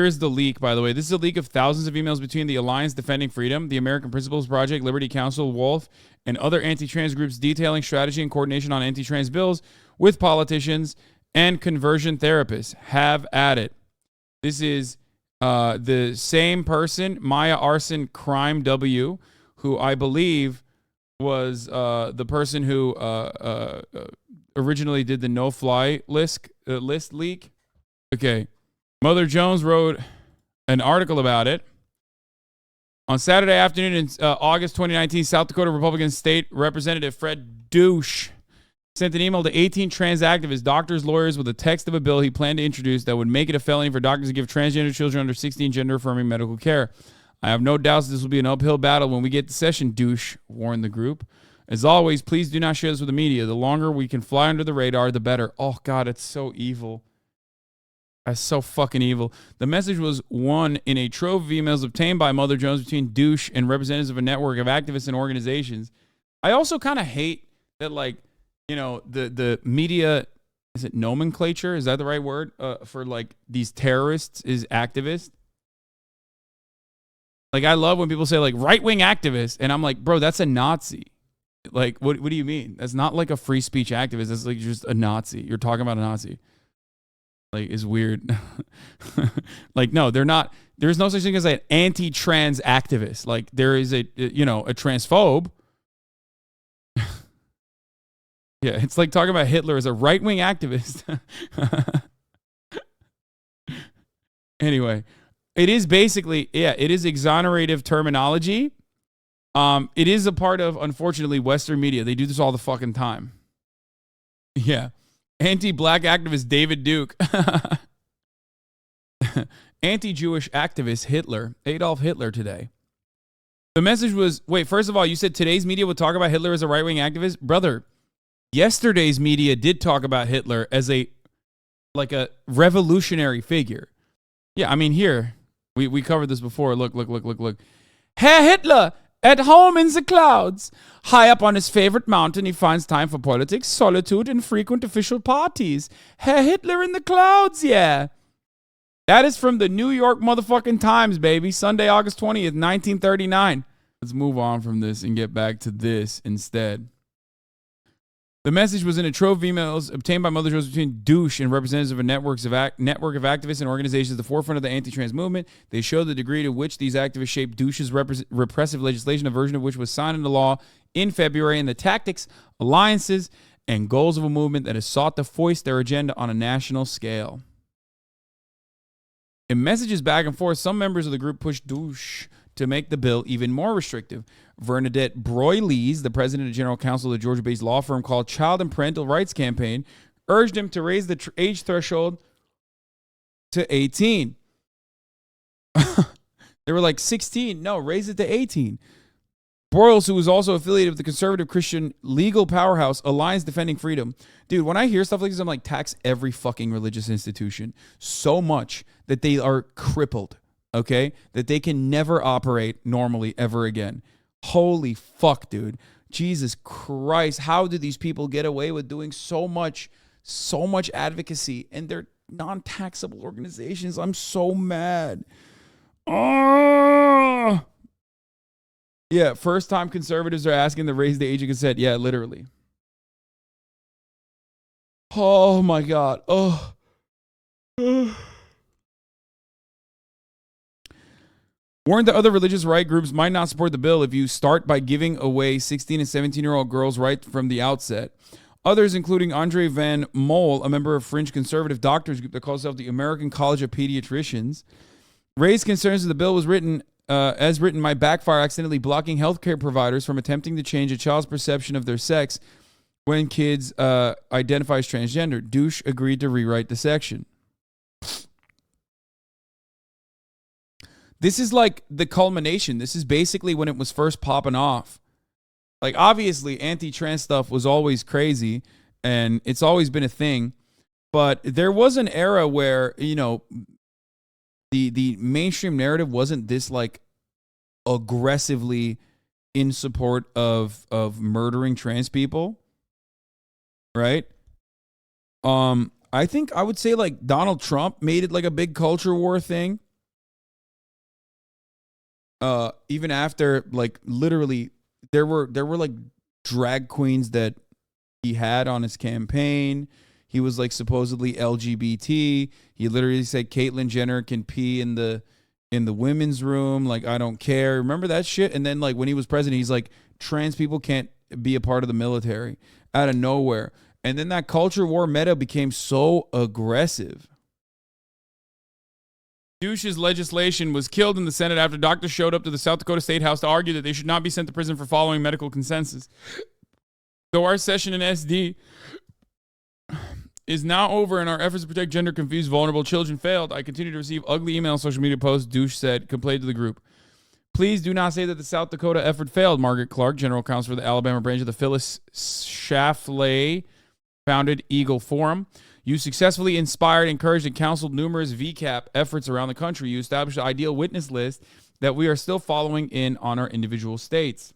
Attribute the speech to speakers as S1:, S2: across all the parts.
S1: Here's the leak, by the way. This is a leak of thousands of emails between the Alliance Defending Freedom, the American Principles Project, Liberty Counsel, Wolf, and other anti-trans groups detailing strategy and coordination on anti-trans bills with politicians and conversion therapists. Have at it. This is the same person, Maya Arson Crime W, who I believe was the person who originally did the no-fly list leak. Okay. Mother Jones wrote an article about it. On Saturday afternoon in August 2019, South Dakota Republican State Representative Fred Douche sent an email to 18 trans activists, doctors, lawyers with a text of a bill he planned to introduce that would make it a felony for doctors to give transgender children under 16 gender-affirming medical care. I have no doubts this will be an uphill battle when we get to session, Douche warned the group. As always, please do not share this with the media. The longer we can fly under the radar, the better. Oh, God, it's so evil. That's so fucking evil. The message was one in a trove of emails obtained by Mother Jones between Douche and representatives of a network of activists and organizations. I also kind of hate that, like, you know, the media, is it nomenclature? Is that the right word? For, like, these terrorists is activists. Like, I love when people say, like, right-wing activists. And I'm like, bro, that's a Nazi. Like, what do you mean? That's not like a free speech activist. That's like just a Nazi. You're talking about a Nazi. Like, is weird. Like, no, they're not. There's no such thing as an anti-trans activist. Like, there is a transphobe. Yeah, it's like talking about Hitler as a right-wing activist. Anyway, it is basically, it is exonerative terminology. It is a part of, unfortunately, Western media. They do this all the fucking time. Yeah. Anti-black activist David Duke. Anti-Jewish activist Hitler. Adolf Hitler today. The message was, wait, first of all, you said today's media would talk about Hitler as a right-wing activist? Brother, yesterday's media did talk about Hitler as a revolutionary figure. Yeah, I mean, here, we covered this before. Look. Herr Hitler! At home in the clouds. High up on his favorite mountain, he finds time for politics, solitude, and frequent official parties. Herr Hitler in the clouds, yeah. That is from the New York motherfucking Times, baby. Sunday, August 20th, 1939. Let's move on from this and get back to this instead. The message was in a trove of emails obtained by Mother Jones between Douche and representatives of a network of activists and organizations at the forefront of the anti-trans movement. They show the degree to which these activists shaped Douche's repressive legislation, a version of which was signed into law in February, and the tactics, alliances, and goals of a movement that has sought to foist their agenda on a national scale. In messages back and forth, some members of the group pushed Douche to make the bill even more restrictive. Bernadette Broyles, the president and general counsel of the Georgia-based law firm called Child and Parental Rights Campaign, urged him to raise the age threshold to 18. They were like 16. No, raise it to 18. Broyles, who was also affiliated with the conservative Christian legal powerhouse Alliance Defending Freedom. Dude, when I hear stuff like this, I'm like, tax every fucking religious institution so much that they are crippled. Okay? That they can never operate normally ever again. Holy fuck, dude. Jesus Christ. How do these people get away with doing so much advocacy and they're non-taxable organizations? I'm so mad. Oh! Yeah, first-time conservatives are asking to raise the age of consent. Yeah, literally. Oh, my God. Oh. Warned that other religious right groups might not support the bill if you start by giving away 16 and 17-year-old girls right from the outset. Others, including Andre Van Mol, a member of fringe conservative doctors group that calls itself the American College of Pediatricians, raised concerns that the bill was written might backfire, accidentally blocking healthcare providers from attempting to change a child's perception of their sex when kids identify as transgender. Douche agreed to rewrite the section. This is like the culmination. This is basically when it was first popping off. Like, obviously, anti-trans stuff was always crazy, and it's always been a thing. But there was an era where, you know, the mainstream narrative wasn't this, like, aggressively in support of murdering trans people. Right? I think I would say, like, Donald Trump made it, like, a big culture war thing. even after, like, literally, there were like drag queens that he had on his campaign. He was like supposedly LGBT. He literally said Caitlyn Jenner can pee in the women's room. Like, I don't care. Remember that shit? And then, like, when he was president, he's like, trans people can't be a part of the military, out of nowhere. And then that culture war meta became so aggressive. Douche's legislation was killed in the Senate after doctors showed up to the South Dakota State House to argue that they should not be sent to prison for following medical consensus. Though our session in SD is now over and our efforts to protect gender-confused, vulnerable children failed, I continue to receive ugly email and social media posts, Douche said, complained to the group. Please do not say that the South Dakota effort failed, Margaret Clark, general counsel for the Alabama branch of the Phyllis Schlafly-founded Eagle Forum. You successfully inspired, encouraged, and counseled numerous VCAP efforts around the country. You established an ideal witness list that we are still following in on our individual states.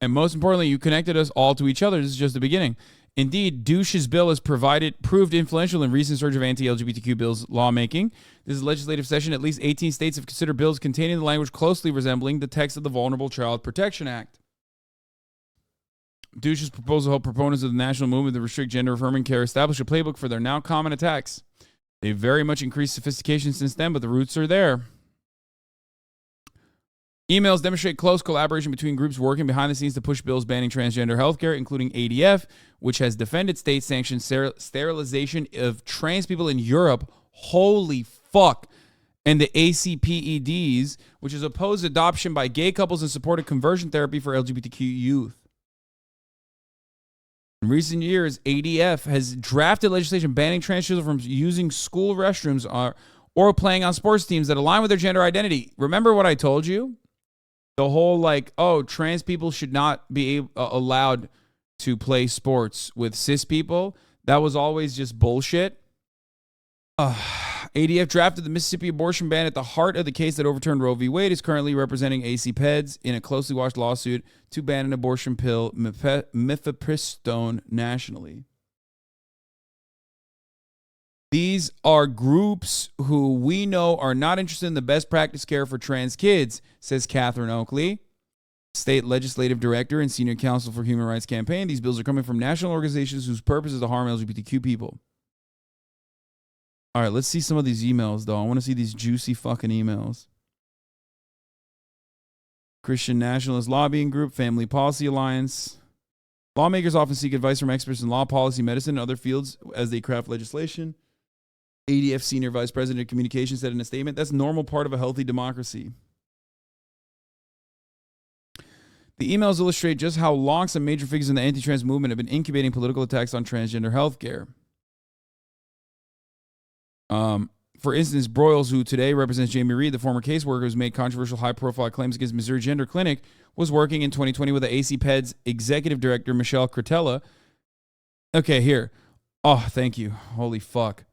S1: And most importantly, you connected us all to each other. This is just the beginning. Indeed, Douche's bill has proved influential in recent surge of anti-LGBTQ bills lawmaking. This is a legislative session. At least 18 states have considered bills containing the language closely resembling the text of the Vulnerable Child Protection Act. Douche's proposal helped proponents of the national movement to restrict gender-affirming care establish a playbook for their now common attacks. They've very much increased sophistication since then, but the roots are there. Emails demonstrate close collaboration between groups working behind the scenes to push bills banning transgender healthcare, including ADF, which has defended state-sanctioned sterilization of trans people in Europe. Holy fuck. And the ACPEDs, which has opposed adoption by gay couples and supported conversion therapy for LGBTQ youth. In recent years, ADF has drafted legislation banning trans children from using school restrooms or playing on sports teams that align with their gender identity. Remember what I told you? The whole, like, oh, trans people should not be allowed to play sports with cis people. That was always just bullshit. ADF drafted the Mississippi abortion ban at the heart of the case that overturned Roe v. Wade, is currently representing ACPEDs in a closely watched lawsuit to ban an abortion pill, mifepristone, nationally. These are groups who we know are not interested in the best practice care for trans kids, says Catherine Oakley, state legislative director and senior counsel for Human Rights Campaign. These bills are coming from national organizations whose purpose is to harm LGBTQ people. All right, let's see some of these emails, though. I want to see these juicy fucking emails. Christian Nationalist Lobbying Group, Family Policy Alliance. Lawmakers often seek advice from experts in law, policy, medicine, and other fields as they craft legislation. ADF Senior Vice President of Communications said in a statement, that's a normal part of a healthy democracy. The emails illustrate just how long some major figures in the anti-trans movement have been incubating political attacks on transgender health care. For instance, Broyles, who today represents Jamie Reed, the former caseworker who's made controversial high-profile claims against Missouri Gender Clinic, was working in 2020 with the ACPED's executive director, Michelle Cretella. Okay, here. Oh, thank you. Holy fuck.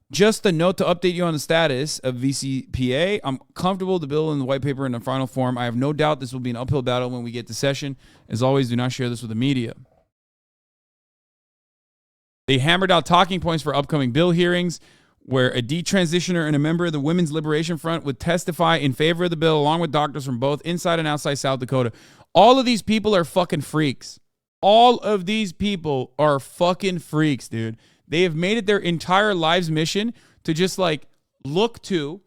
S1: Just a note to update you on the status of VCPA. I'm comfortable with the bill in the white paper in the final form. I have no doubt this will be an uphill battle when we get to session. As always, do not share this with the media. They hammered out talking points for upcoming bill hearings, where a detransitioner and a member of the Women's Liberation Front would testify in favor of the bill, along with doctors from both inside and outside South Dakota. All of these people are fucking freaks. All of these people are fucking freaks, dude. They have made it their entire lives mission to just, like, look to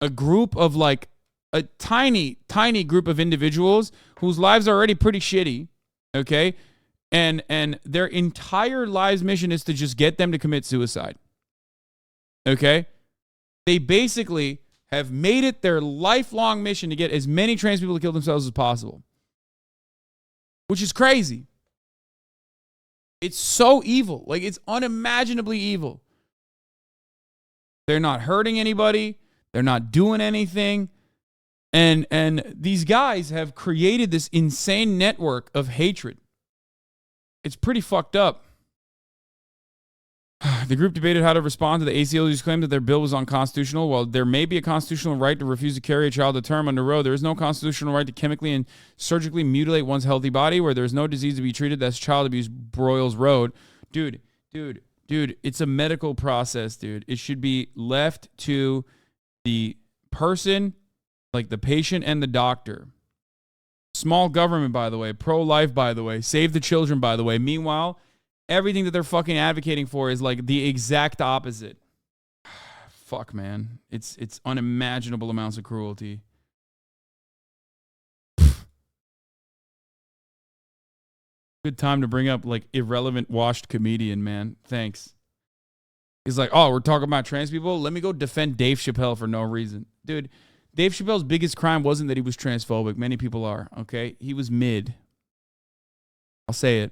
S1: a group of, like, a tiny, tiny group of individuals whose lives are already pretty shitty, okay? And their entire lives mission is to just get them to commit suicide. Okay? They basically have made it their lifelong mission to get as many trans people to kill themselves as possible. Which is crazy. It's so evil. Like, it's unimaginably evil. They're not hurting anybody. They're not doing anything. And these guys have created this insane network of hatred. It's pretty fucked up. The group debated how to respond to the ACLU's claim that their bill was unconstitutional. While there may be a constitutional right to refuse to carry a child to term under Roe, there is no constitutional right to chemically and surgically mutilate one's healthy body. Where there is no disease to be treated, that's child abuse. Broyles Road. Dude, it's a medical process, dude. It should be left to the person Like the patient and the doctor. Small government, by the way. Pro-life, by the way. Save the children, by the way. Meanwhile, everything that they're fucking advocating for is like the exact opposite. Fuck, man. It's unimaginable amounts of cruelty. Good time to bring up like irrelevant washed comedian, man. Thanks. He's like, oh, we're talking about trans people? Let me go defend Dave Chappelle for no reason. Dude, Dave Chappelle's biggest crime wasn't that he was transphobic. Many people are, okay? He was mid. I'll say it.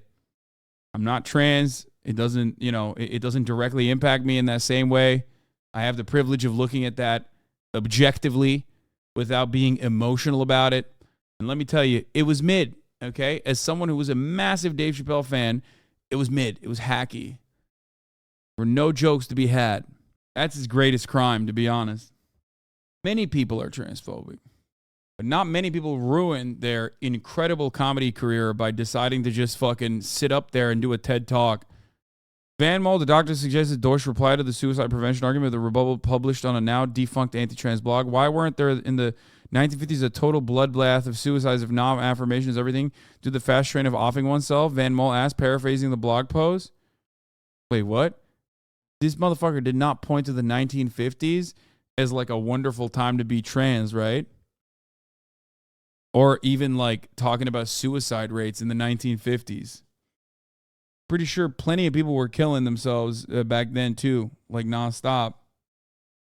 S1: I'm not trans. It doesn't, it doesn't directly impact me in that same way. I have the privilege of looking at that objectively without being emotional about it. And let me tell you, it was mid, okay? As someone who was a massive Dave Chappelle fan, it was mid. It was hacky. There were no jokes to be had. That's his greatest crime, to be honest. Many people are transphobic, but not many people ruin their incredible comedy career by deciding to just fucking sit up there and do a TED Talk. Van Mol, the doctor, suggested Dorsch reply to the suicide prevention argument the rebuttal published on a now defunct anti-trans blog. Why weren't there in the 1950s a total bloodbath of suicides if non-affirmation is everything? Do the fast train of offing oneself? Van Mol asked, paraphrasing the blog post. Wait, what? This motherfucker did not point to the 1950s as like a wonderful time to be trans, right? Or even like talking about suicide rates in the 1950s. Pretty sure plenty of people were killing themselves back then too, like nonstop.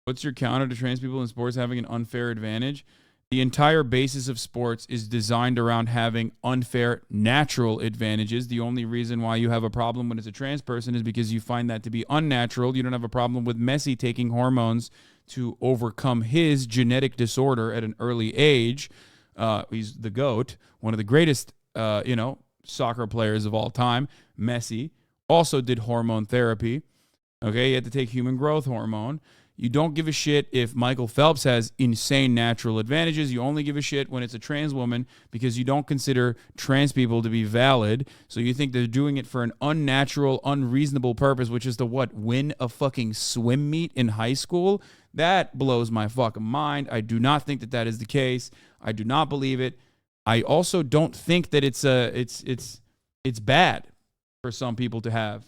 S1: What's your counter to trans people in sports having an unfair advantage? The entire basis of sports is designed around having unfair natural advantages. The only reason why you have a problem when it's a trans person is because you find that to be unnatural. You don't have a problem with Messi taking hormones to overcome his genetic disorder at an early age. He's the GOAT, one of the greatest, soccer players of all time. Messi also did hormone therapy. Okay, he had to take human growth hormone. You don't give a shit if Michael Phelps has insane natural advantages. You only give a shit when it's a trans woman because you don't consider trans people to be valid. So you think they're doing it for an unnatural, unreasonable purpose, which is to what? Win a fucking swim meet in high school? That blows my fucking mind. I do not think that that is the case. I do not believe it. I also don't think that it's bad for some people to have.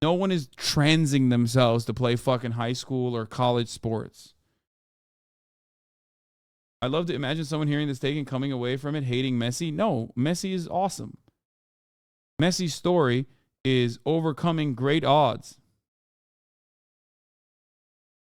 S1: No one is transing themselves to play fucking high school or college sports. I love to imagine someone hearing this take and coming away from it hating Messi. No, Messi is awesome. Messi's story is overcoming great odds.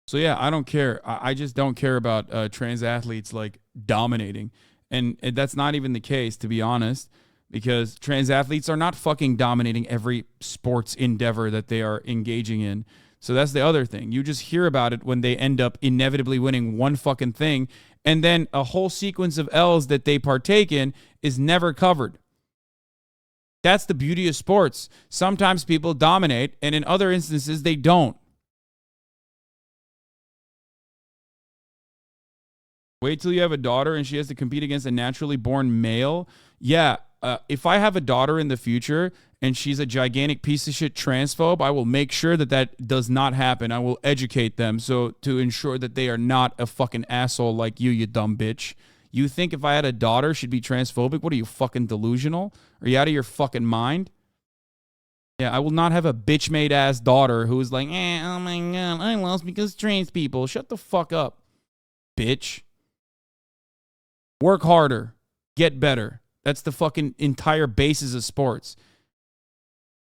S1: So yeah, I don't care. I just don't care about trans athletes like dominating. And that's not even the case, to be honest. Because trans athletes are not fucking dominating every sports endeavor that they are engaging in. So that's the other thing. You just hear about it when they end up inevitably winning one fucking thing. And then a whole sequence of L's that they partake in is never covered. That's the beauty of sports. Sometimes people dominate, and in other instances, they don't. Wait till you have a daughter and she has to compete against a naturally born male. Yeah. If I have a daughter in the future and she's a gigantic piece of shit transphobe, I will make sure that that does not happen. I will educate them to ensure that they are not a fucking asshole like you dumb bitch. You think if I had a daughter, she'd be transphobic? What are you, fucking delusional? Are you out of your fucking mind? Yeah, I will not have a bitch-made ass daughter who's like, oh my God, I lost because trans people. Shut the fuck up, bitch. Work harder. Get better. That's the fucking entire basis of sports.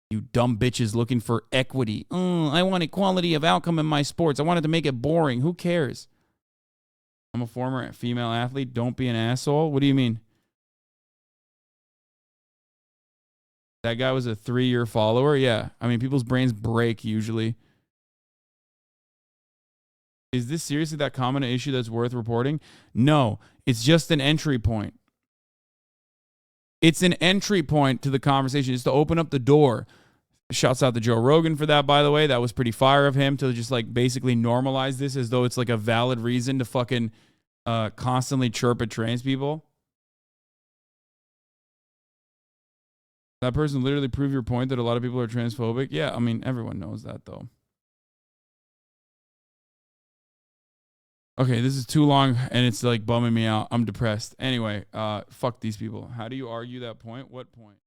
S1: You dumb bitches looking for equity. I want equality of outcome in my sports. I wanted to make it boring. Who cares? I'm a former female athlete. Don't be an asshole. What do you mean? That guy was a 3-year follower? Yeah. I mean, people's brains break usually. Is this seriously that common an issue that's worth reporting? No. It's just an entry point. It's an entry point to the conversation. It's to open up the door. Shouts out to Joe Rogan for that, by the way. That was pretty fire of him to just like basically normalize this as though it's like a valid reason to fucking constantly chirp at trans people. That person literally proved your point that a lot of people are transphobic. Yeah, I mean, everyone knows that though. Okay, this is too long and it's like bumming me out. I'm depressed. Anyway, fuck these people. How do you argue that point? What point?